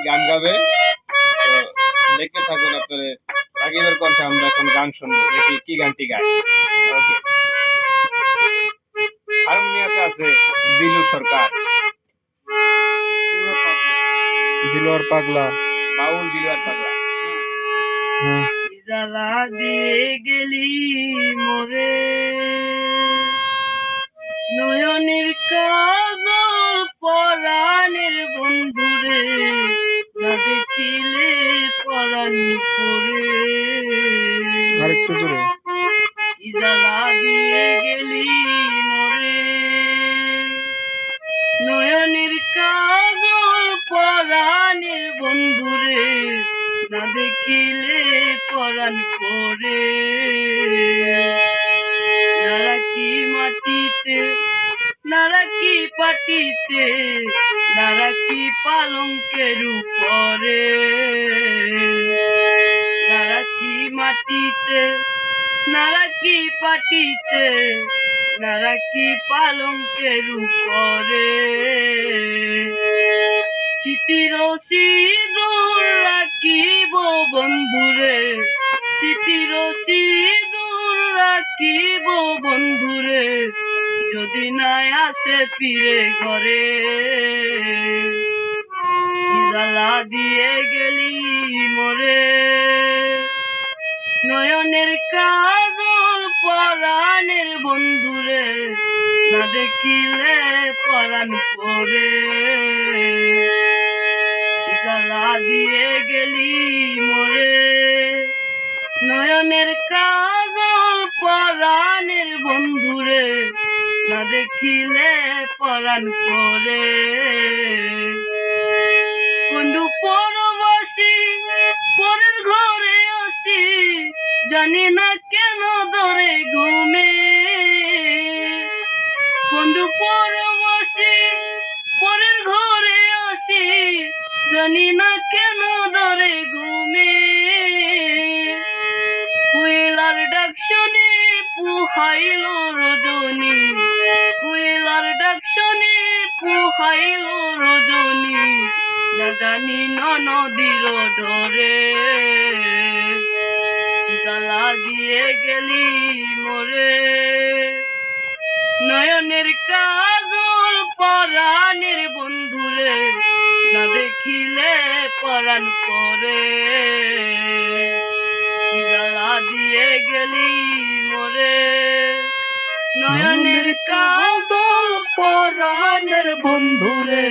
গান গাবে। তো দেখতে থাকুন আপনারা। রাগিবের কণ্ঠে আমরা এখন গান শুনবো, দেখি কি গানটি গায়। ওকে। হারমোনিয়াতে আছে দিলু সরকার, দিলওয়ার পাগলা, বাউল দিলওয়ার পাগলা। জ্বালা দিয়ে গেলি মোরে, নয়নের কাজল পরাণের বন্ধুরে, না দেখিলে পরাণ পরে। আরেকটু জোরে। জ্বালা দিয়ে গেলি মোরে, নয়নের কাজল পরাণের বন্ধুরে, না দেখিলে পরাণ পরে। নারাকি মাটিতে, নারাকি পাটিতে, নারাকি পালঙ্কের উপরে। নারাকি মাটিতে, নারাকি পাটিতে, নারাকি পালঙ্কের উপরে। স্মৃতির সিঁদুর রাখিব বন্ধুরে, স্মৃতির সিঁদুর রাখিব বন্ধুরে, যদি নাই আসে ফিরে ঘরে। কি জ্বালা দিয়ে গেলি মোরে, নয়নের কাজল পরাণের বন্ধুরে, না দেখিলে পরাণ পরে। জ্বালা দিয়ে গেলি মোরে, নয়নের কাজল পরাণের বন্ধুরে, না দেখিলে পরাণ পরে। বন্ধু পরবাসী পরের ঘরে আসি, জানি না কেন ধরে ঘুমে। বন্ধু পরবাসী পরের ঘরে আসি, জানি না কেন ধরে ঘুমে। কোয়েলার ডাক শুনে পুহাইল রজনী, কোয়েলার ডাক শুনে পুহাইল রজনী, না জানি নদীর ডরে। জ্বালা দিয়ে গেলি মোরে, নয়নের কাজল পরাণের বন্ধুরে, না দেখিলে পরাণ পরে। জ্বালা দিয়ে গেলি মোরে, নয়নের কাজল পরাণের বন্ধুরে,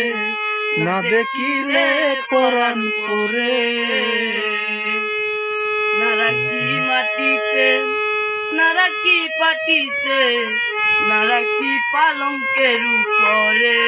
না দেখিলে পরাণ পরে। নারাকি মাটিতে, নারাকি পাটিতে, নারাকি পালঙ্কের উপরে।